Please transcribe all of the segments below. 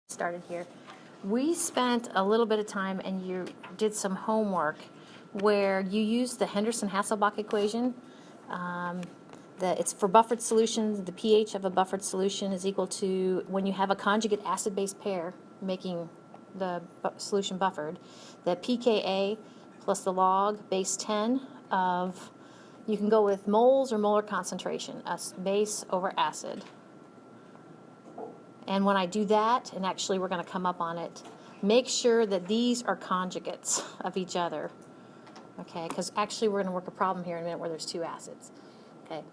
Started here. We spent a little bit of time and you did some homework where you used the Henderson-Hasselbalch equation. It's for buffered solutions. The pH of a buffered solution is equal to, when you have a conjugate acid-base pair making the solution buffered, the pKa plus the log base 10 of, you can go with moles or molar concentration, base over acid. And when I do that, and actually we're going to come up on it, make sure that these are conjugates of each other. Okay, because actually we're going to work a problem here in a minute where there's two acids. Okay,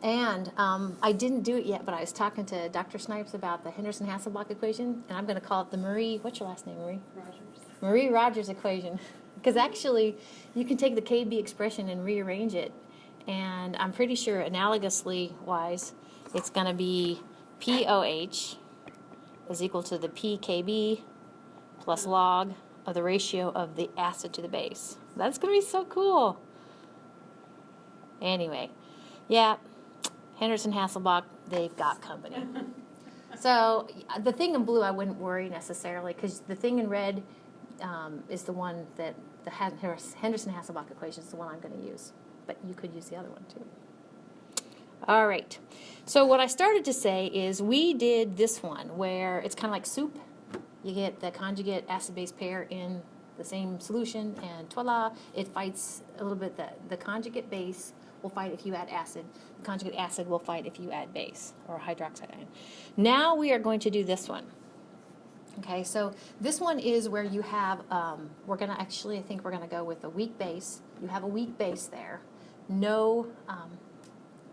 and I didn't do it yet, but I was talking to Dr. Snipes about the Henderson-Hasselbalch equation, and I'm going to call it the Marie, what's your last name, Marie? Rogers. Marie-Rogers equation. Because actually, you can take the KB expression and rearrange it, and I'm pretty sure analogously wise, it's going to be POH is equal to the PKB plus log of the ratio of the acid to the base. That's going to be so cool. Anyway, yeah, Henderson-Hasselbalch, they've got company. So the thing in blue I wouldn't worry necessarily, because the thing in red is the one that the Henderson-Hasselbalch equation is the one I'm going to use. But you could use the other one too. All right. So what I started to say is we did this one where it's kind of like soup. You get the conjugate acid-base pair in the same solution, and voila, it fights a little bit. The conjugate base will fight if you add acid. The conjugate acid will fight if you add base or hydroxide ion. Now we are going to do this one. Okay, so this one is where you have, we're going to actually, I think we're going to go with a weak base. You have a weak base there. No,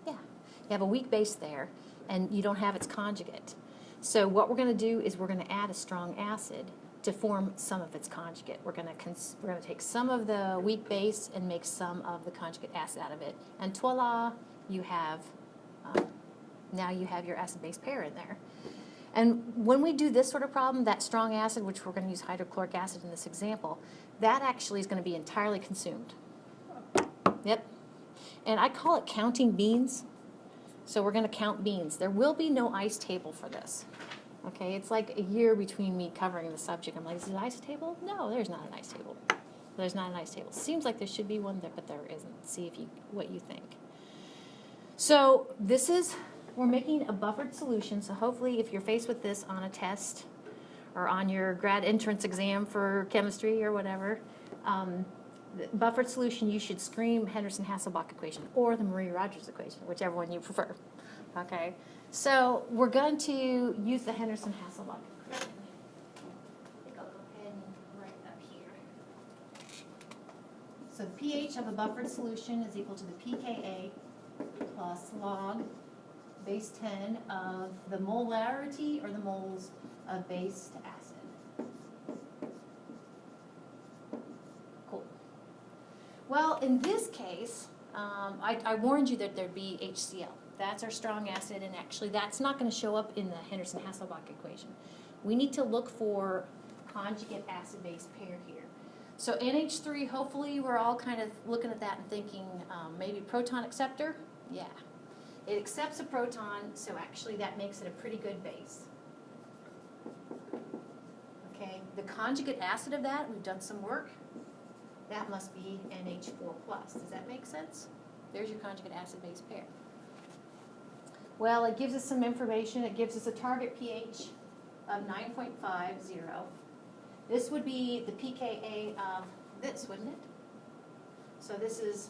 you have a weak base there, and you don't have its conjugate. So what we're going to do is we're going to add a strong acid to form some of its conjugate. We're going to take some of the weak base and make some of the conjugate acid out of it. And voila, you have, now you have your acid-base pair in there. And when we do this sort of problem, that strong acid, which we're going to use hydrochloric acid in this example, that actually is going to be entirely consumed. Yep. And I call it counting beans. So we're going to count beans. There will be no ice table for this. Okay, it's like a year between me covering the subject. I'm like, is it an ice table? No, there's not an ice table. There's not an ice table. Seems like there should be one there, but there isn't. See if what you think. So this is, we're making a buffered solution. So hopefully if you're faced with this on a test or on your grad entrance exam for chemistry or whatever, the buffered solution, you should scream Henderson-Hasselbalch equation or the Marie-Rogers equation, whichever one you prefer. Okay, so we're going to use the Henderson-Hasselbalch equation. I think I'll go ahead and write it up here. So the pH of a buffered solution is equal to the pKa plus log base 10 of the molarity or the moles of base to acid. Well, in this case, I warned you that there'd be HCl. That's our strong acid, and actually that's not going to show up in the Henderson-Hasselbalch equation. We need to look for conjugate acid-base pair here. So NH3, hopefully we're all kind of looking at that and thinking maybe proton acceptor. Yeah. It accepts a proton, so actually that makes it a pretty good base. Okay, the conjugate acid of that, we've done some work. That must be NH4+. Does that make sense? There's your conjugate acid-base pair. Well, it gives us some information. It gives us a target pH of 9.50. This would be the pKa of this, wouldn't it? So this is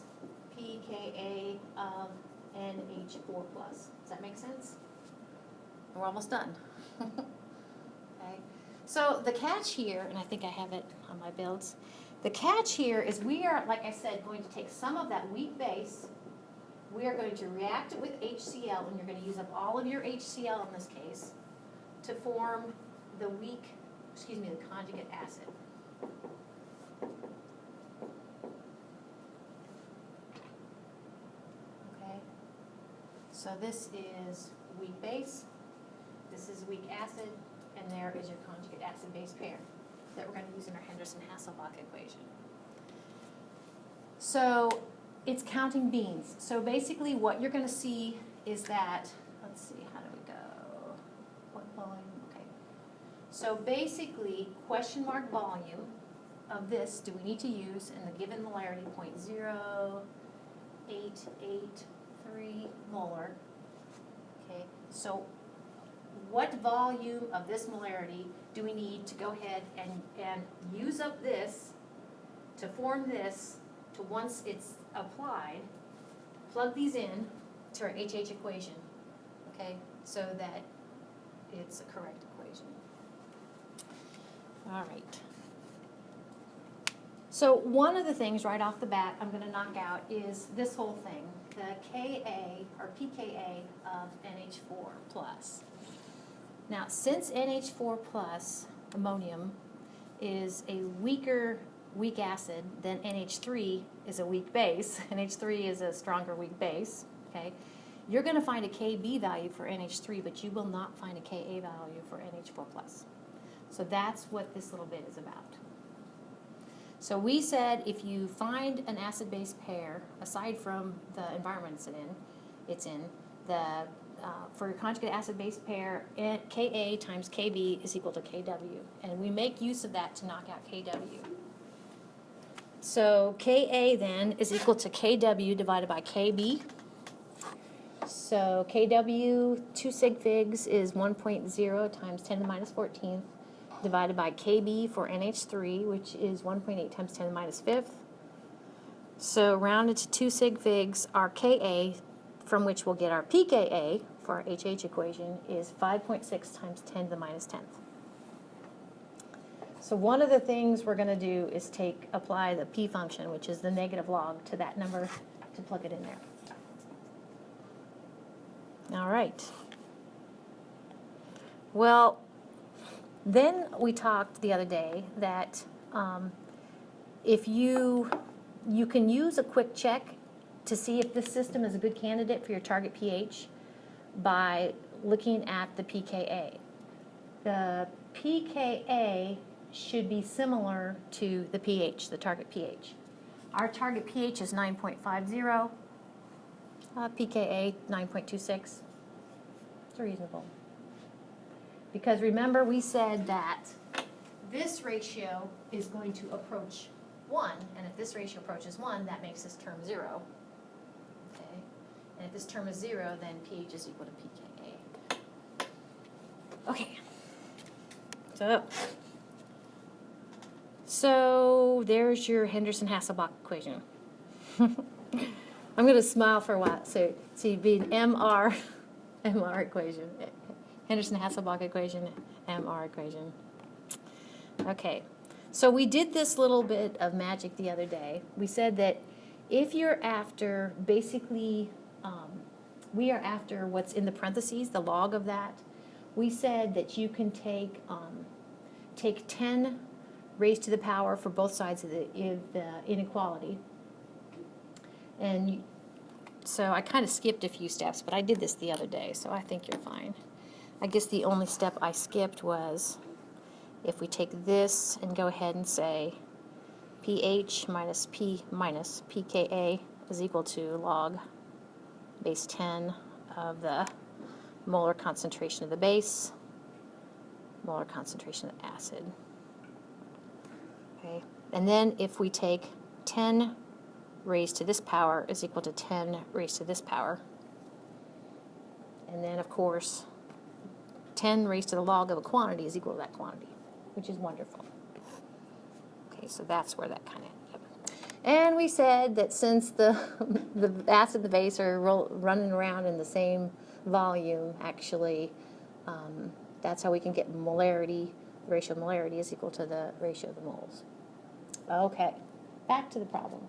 pKa of NH4+. Does that make sense? We're almost done. Okay. So the catch here, and I think I have it on my builds, the catch here is we are, like I said, going to take some of that weak base. We are going to react it with HCl, and you're going to use up all of your HCl in this case to form the the conjugate acid. Okay. So this is weak base, this is weak acid, and there is your conjugate acid-base pair that we're going to use in our Henderson-Hasselbalch equation. So it's counting beans. So basically what you're going to see is that, let's see, how do we go? What volume? Okay. So basically, question mark volume of this do we need to use in the given molarity 0.0883 molar. Okay, so what volume of this molarity do we need to go ahead and use up this to form this to, once it's applied, plug these in to our HH equation, okay, so that it's a correct equation. All right. So one of the things right off the bat I'm going to knock out is this whole thing, the Ka or pKa of NH4 plus. Now, since NH4 plus ammonium is a weak acid, then NH3 is a weak base. NH3 is a stronger weak base. Okay, you're going to find a Kb value for NH3, but you will not find a Ka value for NH4 plus. So that's what this little bit is about. So we said if you find an acid-base pair, aside from the environment it's in, for your conjugate acid-base pair, Ka times Kb is equal to Kw. And we make use of that to knock out Kw. So Ka then is equal to Kw divided by Kb. So Kw, 2 sig figs, is 1.0 times 10 to the minus 14th, divided by Kb for NH3, which is 1.8 times 10 to the minus 5th. So rounded to 2 sig figs, our Ka, from which we'll get our pKa for our HH equation, is 5.6 times 10 to the minus 10th. So one of the things we're going to do is apply the p function, which is the negative log, to that number to plug it in there. All right. Well, then we talked the other day that if you can use a quick check to see if this system is a good candidate for your target pH by looking at the pKa. The pKa should be similar to the pH, the target pH. Our target pH is 9.50, pKa 9.26. It's reasonable. Because remember, we said that this ratio is going to approach 1, and if this ratio approaches 1, that makes this term 0. Okay? And if this term is 0, then pH is equal to pKa. Okay. So there's your Henderson-Hasselbalch equation. I'm going to smile for a while. So you'd be an MR equation. Henderson-Hasselbalch equation, MR equation. Okay, so we did this little bit of magic the other day. We said that if you're after, basically, we are after what's in the parentheses, the log of that. We said that you can take 10 raised to the power for both sides of the inequality. And so I kind of skipped a few steps, but I did this the other day, so I think you're fine. I guess the only step I skipped was if we take this and go ahead and say pH minus P minus pKa is equal to log base 10 of the molar concentration of the base, molar concentration of the acid. Okay, and then if we take 10 raised to this power is equal to 10 raised to this power, and then of course 10 raised to the log of a quantity is equal to that quantity, which is wonderful. Okay, so that's where that kind of ended up. And we said that since the acid and the base are running around in the same volume, actually, that's how we can get molarity. The ratio of molarity is equal to the ratio of the moles. Okay, back to the problem.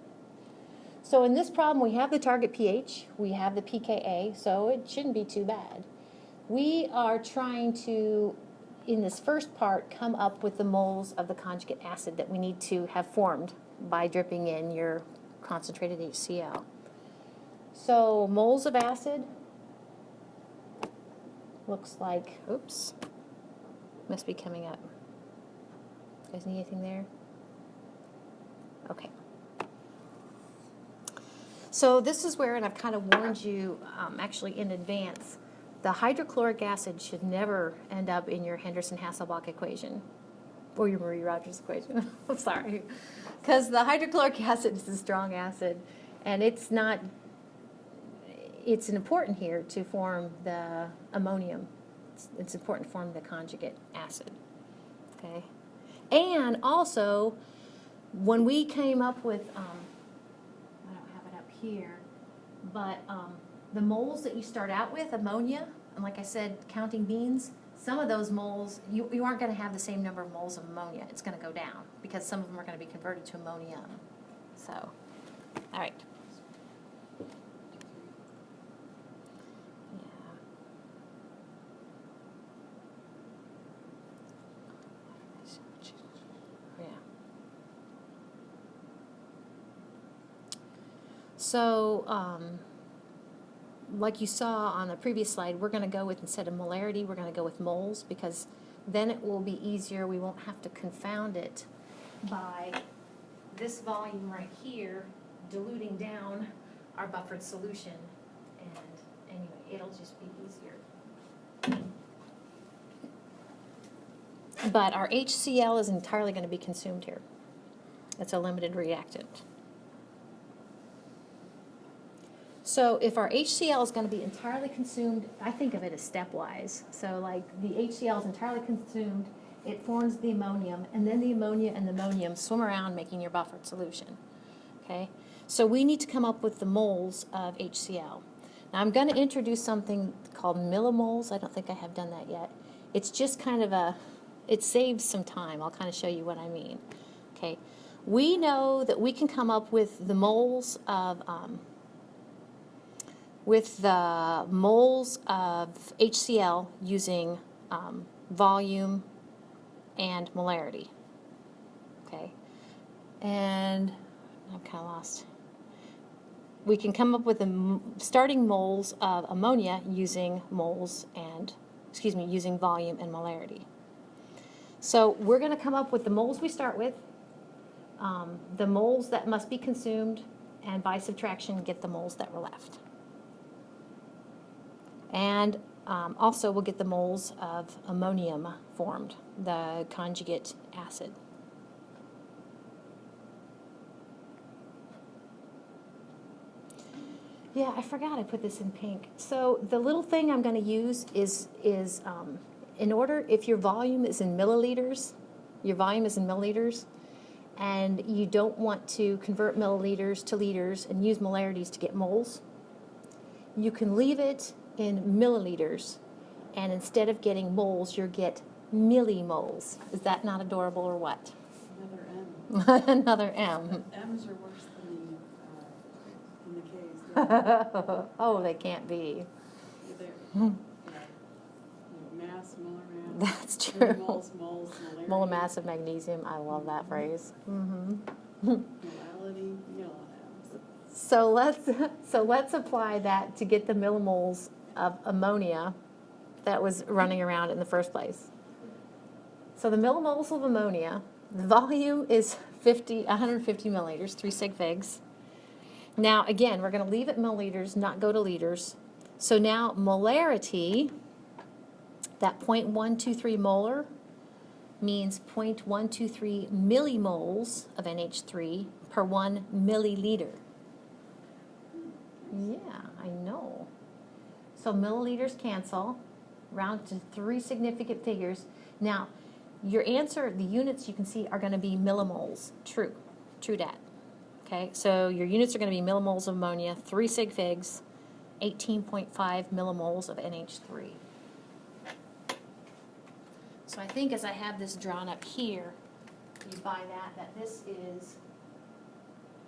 So in this problem, we have the target pH, we have the pKa, so it shouldn't be too bad. We are trying to, in this first part, come up with the moles of the conjugate acid that we need to have formed by dripping in your concentrated HCl. So moles of acid looks like, oops, must be coming up. You guys need anything there? Okay. So this is where, and I've kind of warned you actually in advance, the hydrochloric acid should never end up in your Henderson-Hasselbalch equation or your Marie-Rogers equation. I'm sorry. Because the hydrochloric acid is a strong acid, and it's important here to form the ammonium. It's important to form the conjugate acid. Okay? And also, when we came up with, I don't have it up here, but the moles that you start out with, ammonia, and like I said, counting beans, some of those moles, you aren't going to have the same number of moles of ammonia. It's going to go down because some of them are going to be converted to ammonium. So, all right. So, like you saw on the previous slide, we're going to go with, instead of molarity, we're going to go with moles, because then it will be easier. We won't have to confound it by this volume right here diluting down our buffered solution. And anyway, it'll just be easier. But our HCl is entirely going to be consumed here. It's a limited reactant. So if our HCl is going to be entirely consumed, I think of it as stepwise. So like the HCl is entirely consumed, it forms the ammonium, and then the ammonia and the ammonium swim around making your buffered solution. Okay? So we need to come up with the moles of HCl. Now I'm going to introduce something called millimoles. I don't think I have done that yet. It's just kind of it saves some time. I'll kind of show you what I mean. Okay? We know that we can come up with the moles of HCl using volume and molarity. Okay, and I'm kind of lost. We can come up with the starting moles of ammonia using using volume and molarity. So we're going to come up with the moles we start with, the moles that must be consumed, and by subtraction get the moles that were left. And also we'll get the moles of ammonium formed, the conjugate acid. Yeah, I forgot I put this in pink. So the little thing I'm going to use is in order, if your volume is in milliliters, and you don't want to convert milliliters to liters and use molarities to get moles, you can leave it in milliliters, and instead of getting moles, you'll get millimoles. Is that not adorable or what? Another M. Another M. M's are worse than the K's. Oh, they can't be. Mass, molar mass. That's true. Moles, molarity. Molar mass of magnesium. I love that phrase. Mm-hmm. Molality, you know, M's. So let's apply that to get the millimoles of ammonia that was running around in the first place. So the millimoles of ammonia, the volume is 150 milliliters, 3 sig figs. Now again, we're going to leave it milliliters, not go to liters. So now molarity, that 0.123 molar means 0.123 millimoles of NH3 per 1 milliliter. Yeah, I know. So milliliters cancel, round to 3 significant figures. Now, your answer, the units you can see are going to be millimoles. True dat. Okay, so your units are going to be millimoles of ammonia, 3 sig figs, 18.5 millimoles of NH3. So I think as I have this drawn up here, you buy that this is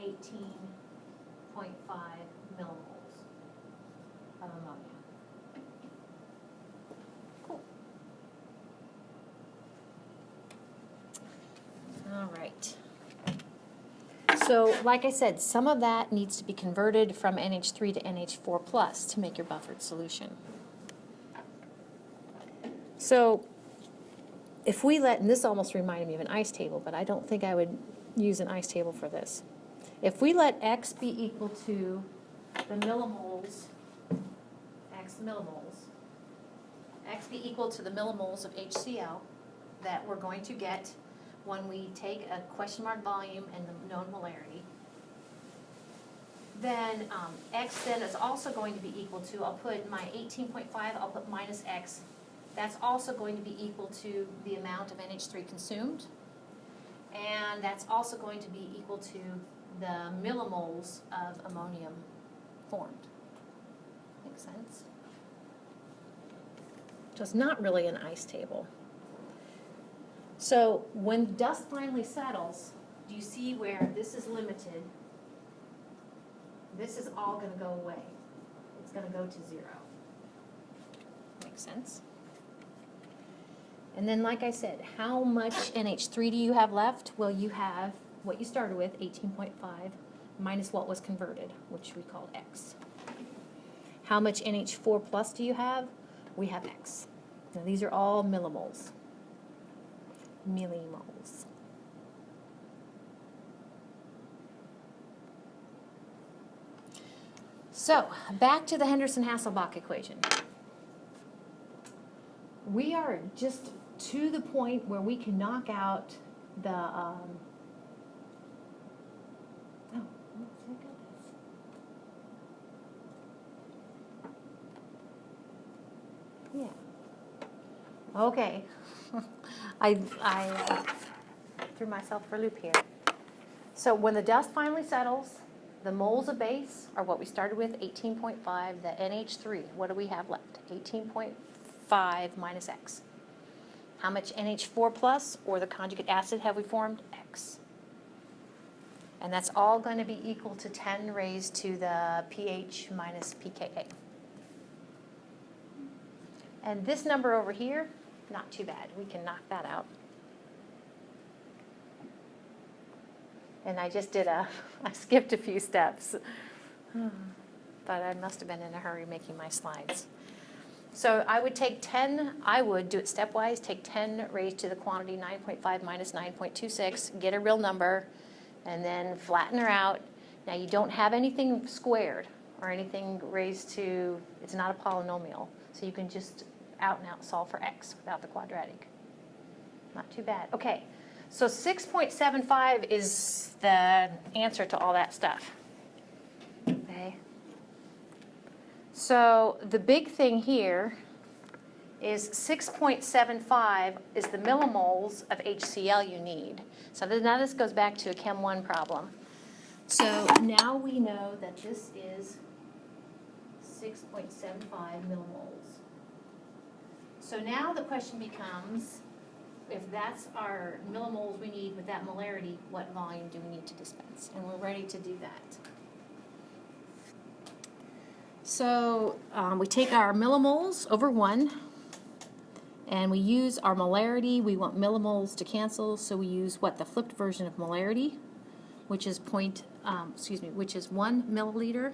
18.5 millimoles of ammonia. Cool. All right. So, like I said, some of that needs to be converted from NH3 to NH4 plus to make your buffered solution. So, if we let, and this almost reminded me of an ice table, but I don't think I would use an ice table for this. If we let X be equal to the millimoles, X millimoles, X be equal to the millimoles of HCl that we're going to get when we take a question mark volume and the known molarity. Then X then is also going to be equal to, I'll put my 18.5, I'll put minus X. That's also going to be equal to the amount of NH3 consumed. And that's also going to be equal to the millimoles of ammonium formed. Makes sense? So it's not really an ice table. So when dust finally settles, do you see where this is limited? This is all going to go away. It's going to go to 0. Makes sense? And then, like I said, how much NH3 do you have left? Well, you have what you started with, 18.5, minus what was converted, which we called X. How much NH4 plus do you have? We have X. Now, these are all millimoles. Millimoles. So, back to the Henderson-Hasselbalch equation. We are just to the point where we can knock out the, oh, let's look at this. Yeah. Okay. I threw myself for a loop here. So when the dust finally settles, the moles of base are what we started with, 18.5. The NH3, what do we have left? 18.5 minus X. How much NH4 plus, or the conjugate acid, have we formed? X. And that's all going to be equal to 10 raised to the pH minus pKa. And this number over here, not too bad. We can knock that out. And I just did I skipped a few steps. But I must have been in a hurry making my slides. So I would take 10, I would do it stepwise, take 10 raised to the quantity 9.5 minus 9.26, get a real number, and then flatten her out. Now you don't have anything squared or anything raised to, it's not a polynomial. So you can just out and out solve for X without the quadratic. Not too bad. Okay, so 6.75 is the answer to all that stuff. Okay. So the big thing here is 6.75 is the millimoles of HCl you need. So now this goes back to a Chem 1 problem. So now we know that this is 6.75 millimoles. So now the question becomes, if that's our millimoles we need with that molarity, what volume do we need to dispense? And we're ready to do that. So we take our millimoles over 1, and we use our molarity. We want millimoles to cancel, so we use what? The flipped version of molarity, which is which is 1 milliliter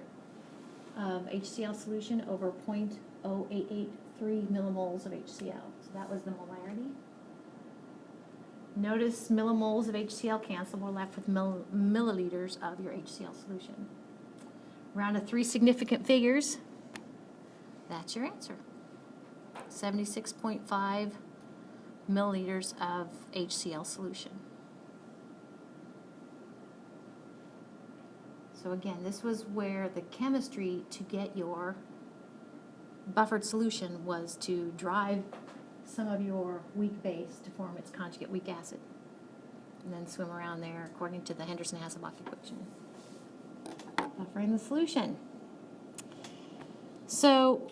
of HCl solution over 0.0883 millimoles of HCl. So that was the molarity. Notice millimoles of HCl cancel. We're left with milliliters of your HCl solution. Round to 3 significant figures. That's your answer. 76.5 milliliters of HCl solution. So again, this was where the chemistry to get your buffered solution was to drive some of your weak base to form its conjugate weak acid, and then swim around there according to the Henderson-Hasselbalch equation. Buffering the solution. So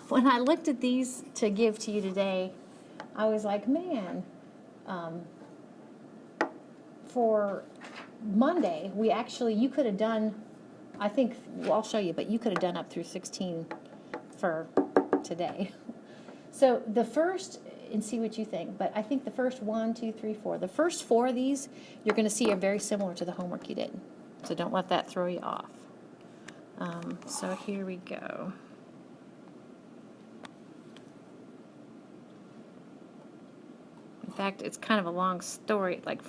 when I looked at these to give to you today, I was like, man, for Monday, you could have done, I think, well, I'll show you, but you could have done up through 16 for today. So the first, and see what you think, but I think the first 1, 2, 3, 4, the first 4 of these you're going to see are very similar to the homework you did. So don't let that throw you off. So here we go. In fact, it's kind of a long story, like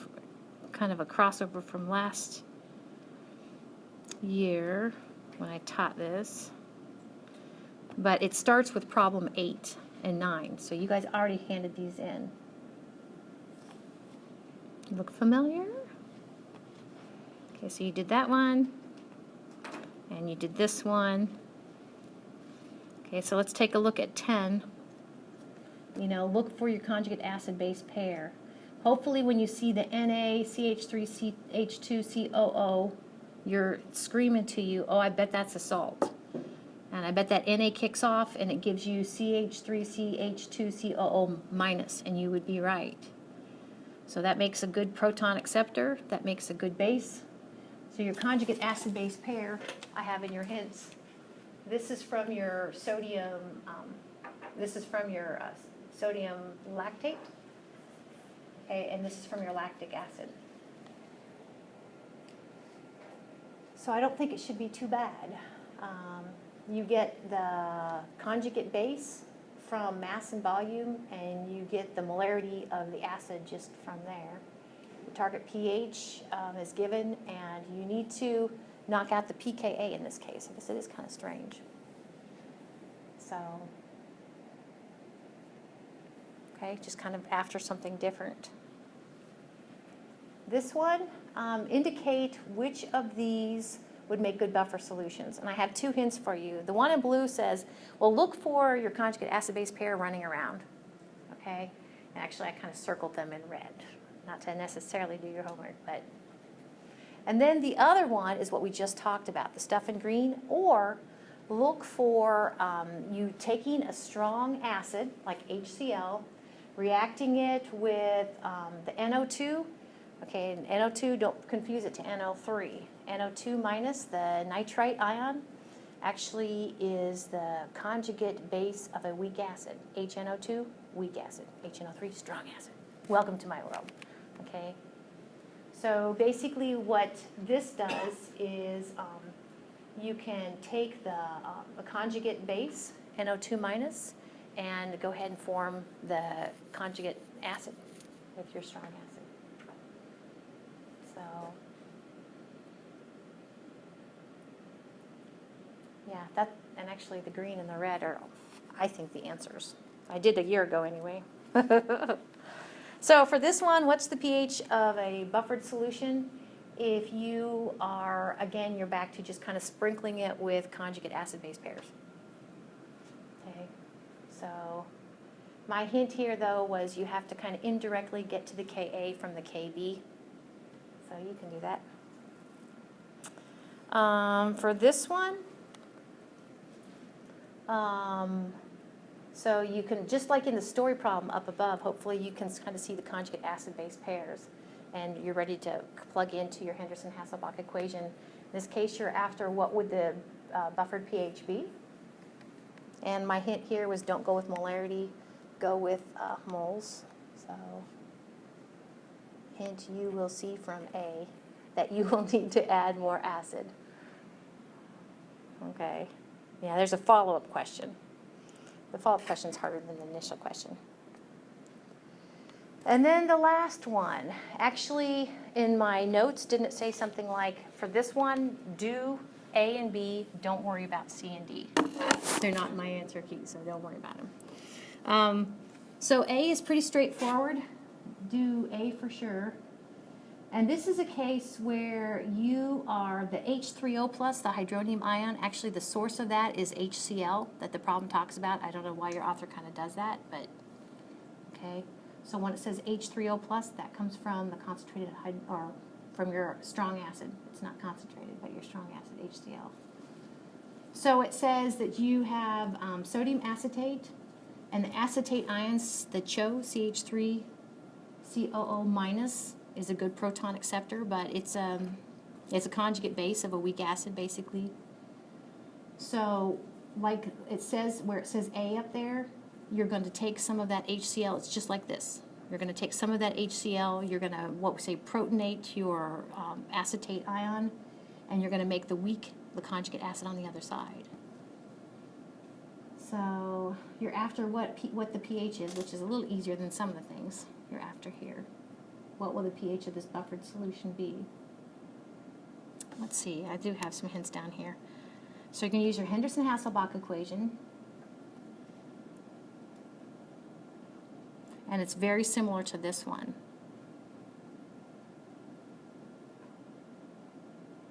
kind of a crossover from last year when I taught this. But it starts with problem 8. and 9. So you guys already handed these in. Look familiar? Okay, so you did that one, and you did this one. Okay, so let's take a look at 10. You know, look for your conjugate acid-base pair. Hopefully when you see the NaCH3CH2COO, you're screaming to you, oh, I bet that's a salt. And I bet that Na kicks off and it gives you CH3CH2COO minus, and you would be right. So that makes a good proton acceptor. That makes a good base. So your conjugate acid-base pair I have in your hints. This is from your sodium, sodium lactate. Okay, and this is from your lactic acid. So I don't think it should be too bad. You get the conjugate base from mass and volume, and you get the molarity of the acid just from there. The target pH is given, and you need to knock out the pKa in this case, because it is kind of strange. So, okay, just kind of after something different. This one, indicate which of these would make good buffer solutions. And I have 2 hints for you. The one in blue says, well, look for your conjugate acid-base pair running around. Okay? And actually, I kind of circled them in red. Not to necessarily do your homework, but. And then the other one is what we just talked about, the stuff in green, or look for you taking a strong acid, like HCl, reacting it with the NO2. Okay, and NO2, don't confuse it to NO3. NO2 minus, the nitrite ion, actually is the conjugate base of a weak acid. HNO2, weak acid. HNO3, strong acid. Welcome to my world. Okay? So basically what this does is you can take the conjugate base, NO2 minus, and go ahead and form the conjugate acid with your strong acid. So, yeah, that, and actually the green and the red are, I think, the answers. I did a year ago anyway. So for this one, what's the pH of a buffered solution? If you are, again, you're back to just kind of sprinkling it with conjugate acid-base pairs. Okay, so my hint here, though, was you have to kind of indirectly get to the Ka from the Kb. So you can do that. For this one, so you can, just like in the story problem up above, hopefully you can kind of see the conjugate acid-base pairs, and you're ready to plug into your Henderson-Hasselbalch equation. In this case, you're after what would the buffered pH be. And my hint here was don't go with molarity, go with moles. So hint, you will see from A that you will need to add more acid. Okay. Yeah, there's a follow-up question. The follow-up question is harder than the initial question. And then the last one. Actually, in my notes, didn't it say something like, for this one, do A and B, don't worry about C and D. They're not in my answer key, so don't worry about them. So A is pretty straightforward. Do A for sure. And this is a case where you are the H3O plus, the hydronium ion. Actually, the source of that is HCl that the problem talks about. I don't know why your author kind of does that, but okay. So when it says H3O plus, that comes from the concentrated or from your strong acid. It's not concentrated, but your strong acid, HCl. So it says that you have sodium acetate, and the acetate ions, the CHO, CH3COO minus, is a good proton acceptor, but it's a conjugate base of a weak acid, basically. So, like it says, where it says A up there, you're going to take some of that HCl. It's just like this. You're going to take some of that HCl. You're going to, what we say, protonate your acetate ion, and you're going to make the conjugate acid on the other side. So you're after what the pH is, which is a little easier than some of the things you're after here. What will the pH of this buffered solution be? Let's see, I do have some hints down here. So you're going to use your Henderson-Hasselbalch equation. And it's very similar to this one.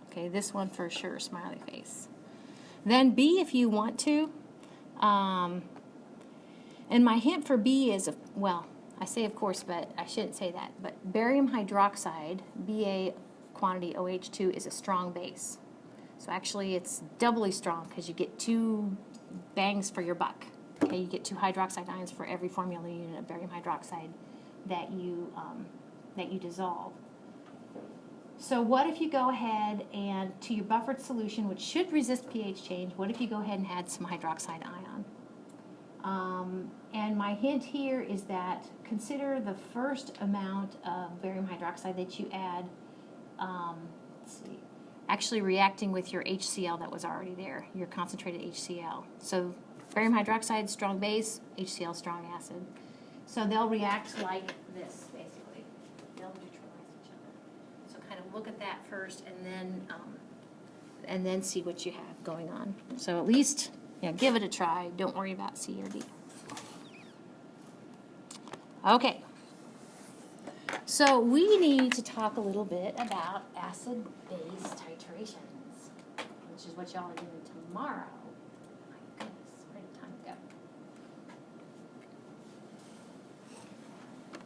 Okay, this one for sure, smiley face. Then B if you want to. And my hint for B is, well, I say of course, but I shouldn't say that. But barium hydroxide, Ba quantity OH2, is a strong base. So actually it's doubly strong because you get 2 bangs for your buck. Okay, you get 2 hydroxide ions for every formula unit of barium hydroxide that you dissolve. So what if you go ahead and to your buffered solution, which should resist pH change, what if you go ahead and add some hydroxide ion? And my hint here is that consider the first amount of barium hydroxide that you add, let's see, actually reacting with your HCl that was already there, your concentrated HCl. So barium hydroxide, strong base, HCl, strong acid. So they'll react like this, basically. They'll neutralize each other. So kind of look at that first, and then see what you have going on. So at least, give it a try. Don't worry about C or D. Okay. So we need to talk a little bit about acid-base titrations, which is what y'all are doing tomorrow.